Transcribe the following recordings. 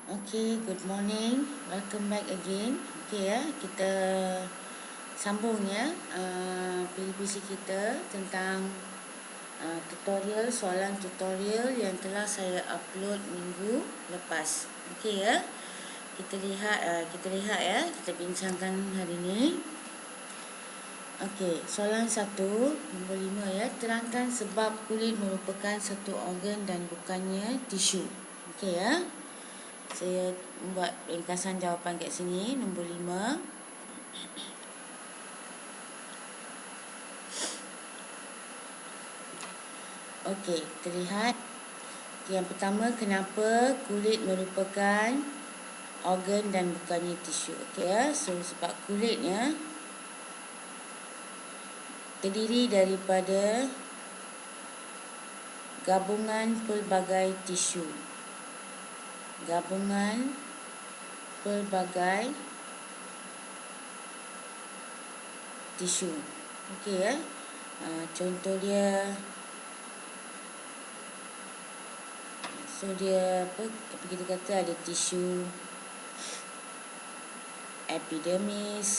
Okay, good morning. Welcome back again. Okay ya, kita sambung ya PVC kita tentang soalan tutorial yang telah saya upload minggu lepas. Okay ya. Kita lihat ya, kita bincangkan hari ini. Okey, soalan 1, nombor 5 ya. Terangkan sebab kulit merupakan satu organ dan bukannya tisu. Okey ya. Saya buat ringkasan jawapan kat sini, nombor 5. Okey, kita lihat. Yang pertama, kenapa kulit merupakan organ dan bukannya tisu. Okey ya. So, sebab kulitnya terdiri daripada gabungan pelbagai tisu. Gabungan pelbagai tisu. Okey ya. Contoh dia, apa kita kata ada tisu epidermis,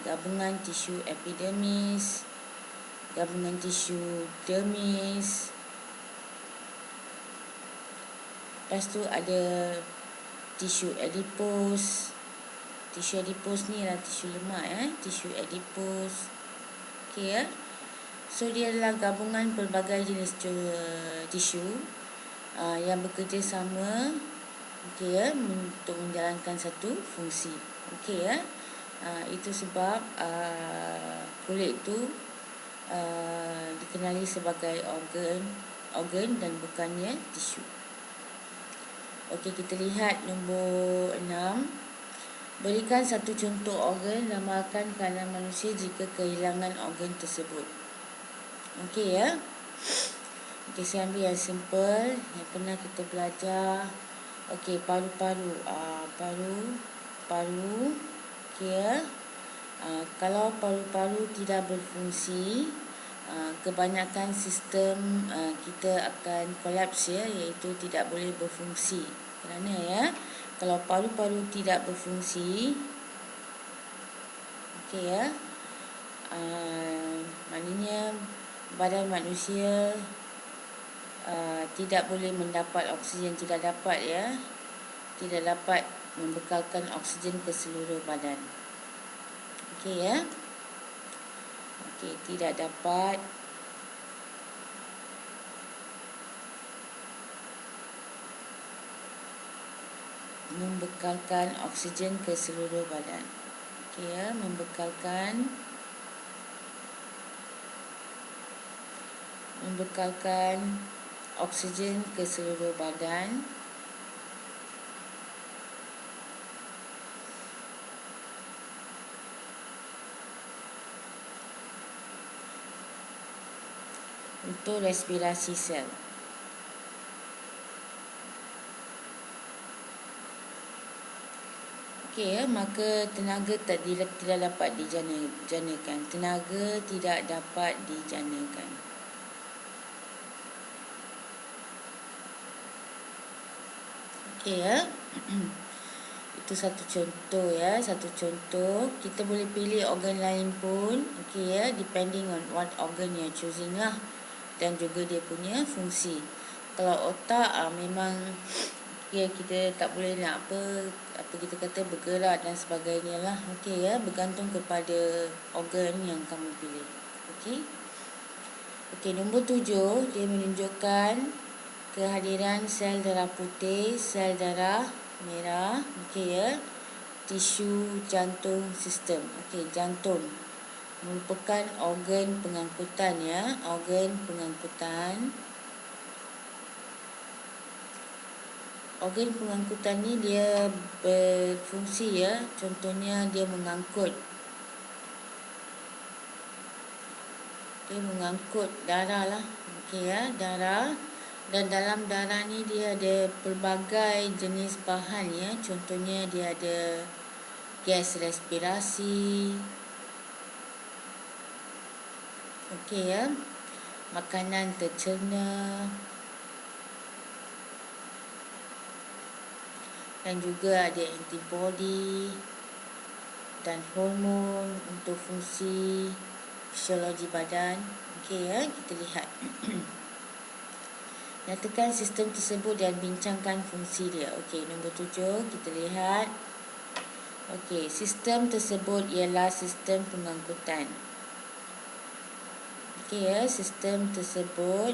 gabungan tisu epidermis, gabungan tisu dermis. Lepas tu ada tisu adipos. Tisu adipos ni adalah tisu lemak ya, tisu adipos. Okey ya. So dia adalah gabungan pelbagai jenis tisu yang bekerjasama, okey ya, untuk menjalankan satu fungsi. Okey ya. Itu sebab kulit tu dikenali sebagai organ dan bukannya tisu. Okey, kita lihat nombor 6. Berikan satu contoh organ, ramalkan keadaan manusia jika kehilangan organ tersebut. Okey ya. Okey, saya ambil yang simple yang pernah kita belajar. Okey, paru-paru. Paru. Okey ya. Kalau paru-paru tidak berfungsi, kebanyakan sistem kita akan kolaps ya, iaitu tidak boleh berfungsi. Kerana ya, kalau paru-paru tidak berfungsi, okey ya, maknanya badan manusia tidak boleh mendapat oksigen, tidak dapat membekalkan oksigen ke seluruh badan. Okey ya. Okey, tidak dapat membekalkan oksigen ke seluruh badan. Okey ya, membekalkan oksigen ke seluruh badan. Untuk respirasi sel. Okey ya, maka tenaga tidak dapat dijanakan. Tenaga tidak dapat dijanakan. Okey ya. Itu satu contoh ya, Kita boleh pilih organ lain pun, okey ya, depending on what organ you're choosing lah, dan juga dia punya fungsi. Kalau otak memang ya, kita tak boleh nak apa kita kata bergerak dan sebagainya lah. Okey ya, bergantung kepada organ yang kamu pilih. Okey. Okey, nombor 7, dia menunjukkan kehadiran sel darah putih, sel darah merah, okey ya, tisu jantung sistem. Okey, jantung merupakan organ pengangkutan ya, organ pengangkutan. Organ pengangkutan ni dia berfungsi ya, contohnya dia mengangkut darah lah. Okey ya, darah. Dan dalam darah ni dia ada pelbagai jenis bahan ya. Contohnya dia ada gas respirasi. Okey ya. Makanan tercerna. dan juga ada antibody dan hormon untuk fungsi fisiologi badan. Okey ya, kita lihat. Nyatakan sistem tersebut dan bincangkan fungsi dia. Okey, nombor 7 kita lihat. Okey, sistem tersebut ialah sistem pengangkutan. Okey ya, sistem tersebut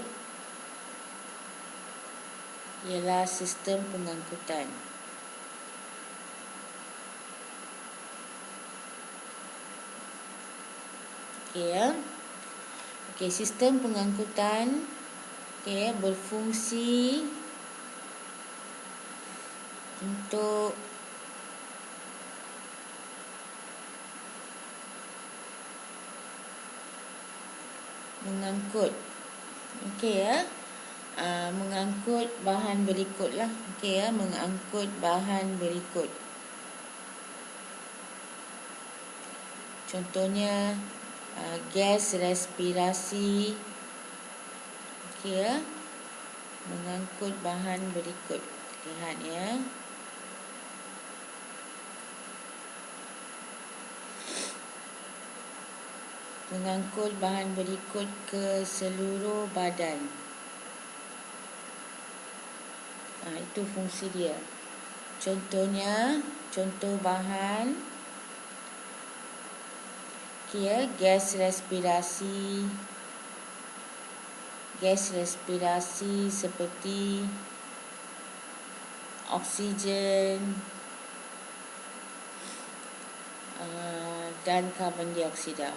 ialah sistem pengangkutan. Okey ya. Okey, sistem pengangkutan berfungsi untuk mengangkut. Okey ya. Mengangkut bahan berikutlah. Okey ya, mengangkut bahan berikut. Contohnya gas respirasi. Okey ya. Mengangkut bahan berikut. Lihat ya. Mengangkut bahan berikut ke seluruh badan. Itu fungsi dia. Contohnya, contoh bahan gas respirasi. Gas respirasi seperti oksigen dan karbon dioksida.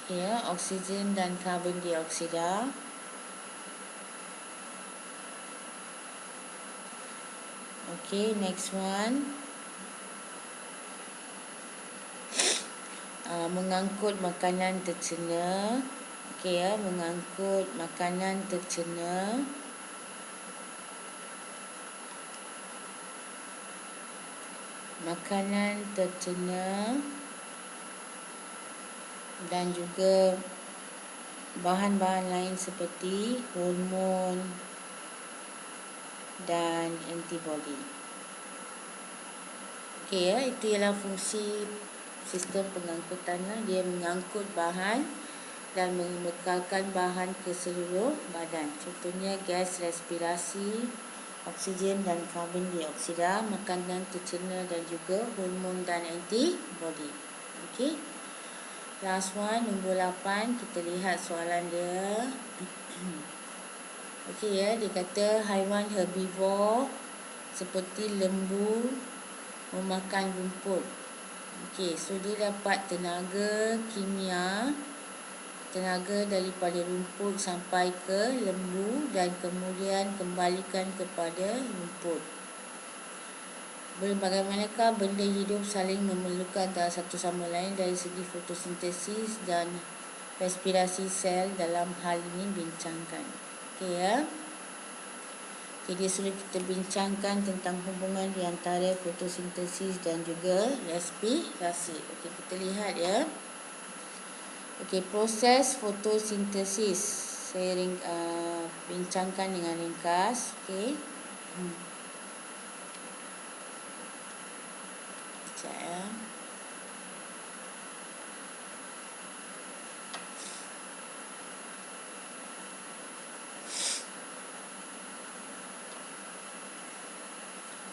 Ya, oksigen dan karbon dioksida. Okey, next one. Mengangkut makanan tercela. Okey ya, mengangkut makanan tercela. Makanan tercela dan juga bahan-bahan lain seperti hormon dan antibody. Okey ya, itu ialah fungsi sistem pengangkutan. Dia mengangkut bahan dan mengekalkan bahan ke seluruh badan. Contohnya gas respirasi, oksigen dan karbon dioksida, makanan tercela dan juga hormon dan antibody. Okey. Last one, nombor 8, kita lihat soalan dia. Okey ya, dia kata haiwan herbivore seperti lembu memakan rumput. Okey, so dia dapat tenaga kimia, tenaga daripada rumput sampai ke lembu dan kemudian kembalikan kepada rumput. Bagaimanakah benda hidup saling memerlukan antara satu sama lain dari segi fotosintesis dan respirasi sel? Dalam hal ini bincangkan. Okey ya. Jadi sudah kita bincangkan tentang hubungan di antara fotosintesis dan juga respirasi. Okey, kita lihat ya. Okey, proses fotosintesis saya bincangkan dengan ringkas. Okey. Sekejap ya.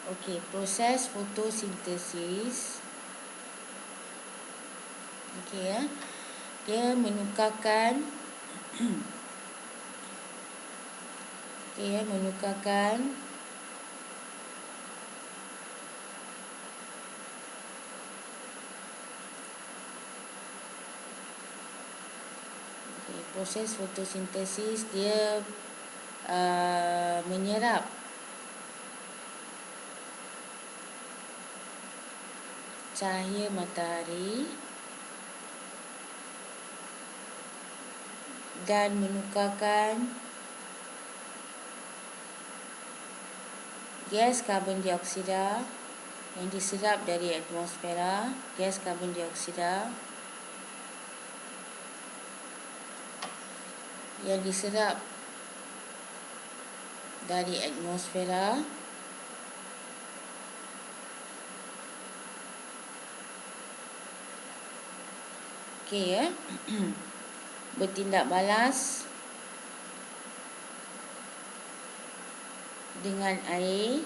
Okey, proses fotosintesis. Okey ya. Dia menukarkan proses fotosintesis dia menyerap cahaya matahari dan menukarkan gas karbon dioksida yang diserap dari atmosfera, gas karbon dioksida yang diserap dari atmosfera okey ya. Bertindak balas dengan air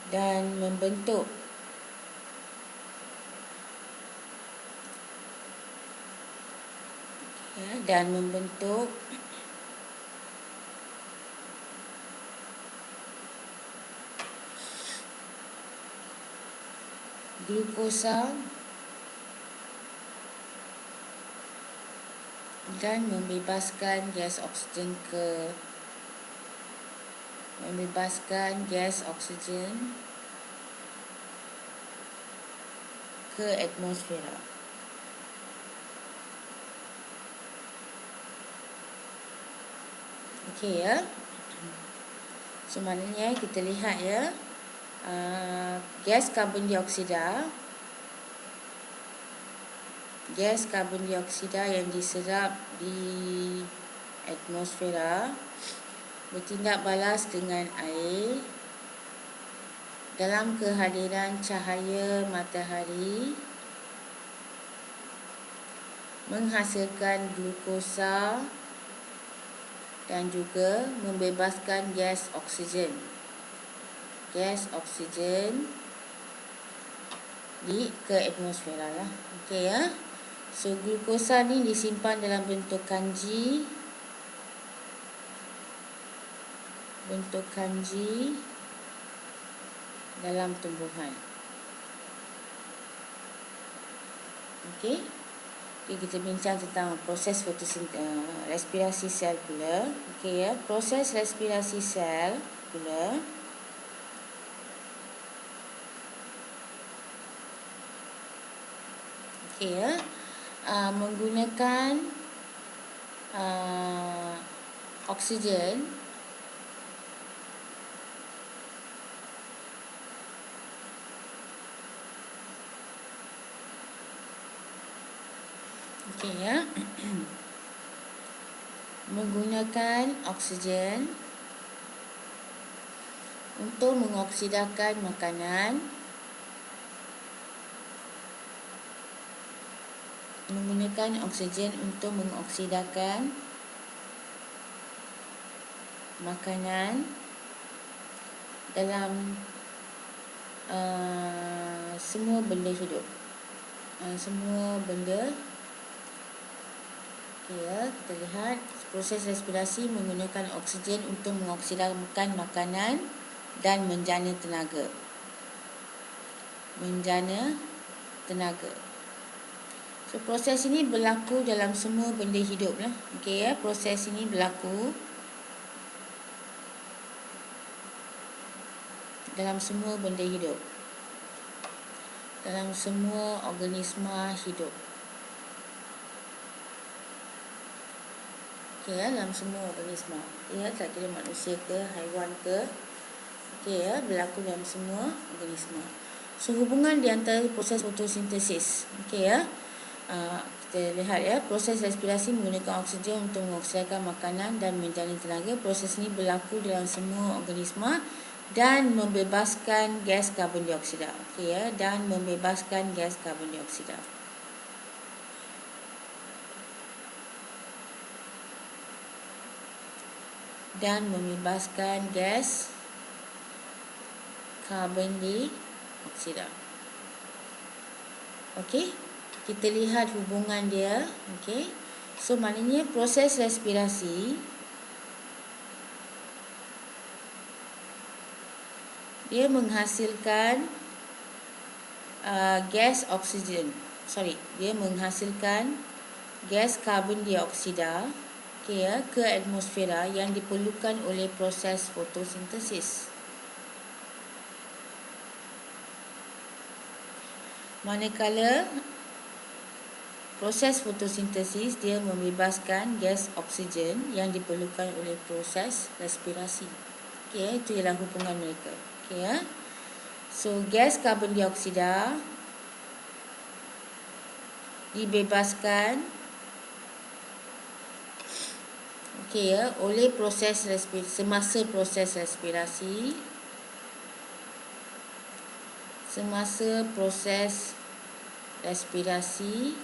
dan membentuk glukosa dan membebaskan gas oksigen ke atmosfera. Okey ya. So maknanya kita lihat ya, gas karbon dioksida yang diserap di atmosfera bertindak balas dengan air dalam kehadiran cahaya matahari, menghasilkan glukosa dan juga membebaskan gas oksigen ke atmosfera lah. Okey ya. So glukosa ni disimpan dalam bentuk kanji dalam tumbuhan. Okey. Kita bincang tentang proses respirasi sel pula. Okey ya, proses respirasi sel pula okey ya, menggunakan oksigen okey ya. Menggunakan oksigen untuk mengoksidakan makanan, dalam semua benda hidup. Okey ya, kita lihat proses respirasi menggunakan oksigen untuk mengoksidakan makanan dan menjana tenaga. So proses ini berlaku dalam semua benda hidup lah. Okey ya, proses ini berlaku dalam semua benda hidup, dalam semua organisma hidup. Okey ya, dalam semua organisma. Ya, tak kira manusia ke, haiwan ke. Okey ya, berlaku dalam semua organisma. So hubungan di antara proses fotosintesis. Okey ya. Kita lihat ya, proses respirasi menggunakan oksigen untuk mengoksidakan makanan dan menjana tenaga. Proses ini berlaku dalam semua organisma dan membebaskan gas karbon dioksida. Okey ya, dan membebaskan gas karbon dioksida. Okey, kita lihat hubungan dia. Okey, so maknanya proses respirasi dia menghasilkan dia menghasilkan gas karbon dioksida ke atmosfera yang diperlukan oleh proses fotosintesis. Manakala proses fotosintesis dia membebaskan gas oksigen yang diperlukan oleh proses respirasi. Okey, itu ialah hubungan mereka. Okey ya. So gas karbon dioksida dibebaskan Okey ya, oleh semasa proses respirasi. Semasa proses respirasi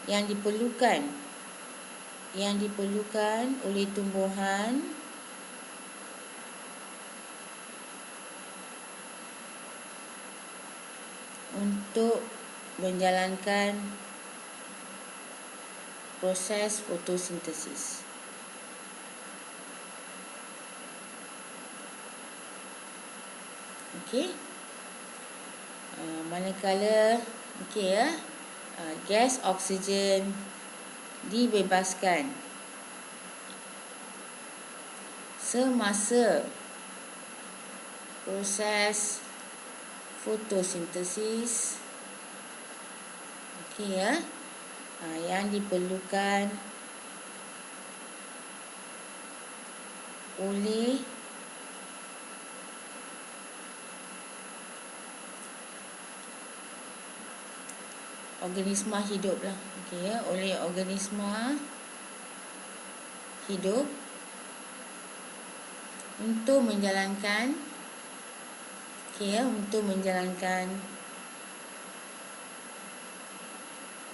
yang diperlukan oleh tumbuhan untuk menjalankan proses fotosintesis. Okey. Manakala gas oksigen dibebaskan semasa proses fotosintesis, yang diperlukan oleh organisma hidup lah. Oleh organisma hidup untuk menjalankan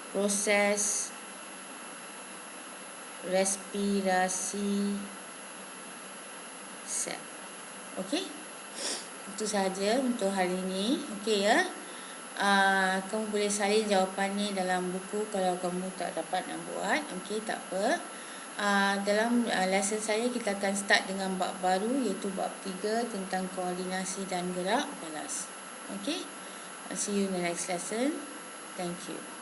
proses respirasi sel. Okey. Itu sahaja untuk hari ini. Kamu boleh salin jawapan ni dalam buku kalau kamu tak dapat nak buat. Tak apa. Dalam lesson saya kita akan start dengan bab baru iaitu bab 3 tentang koordinasi dan gerak balas. See you in the next lesson. Thank you.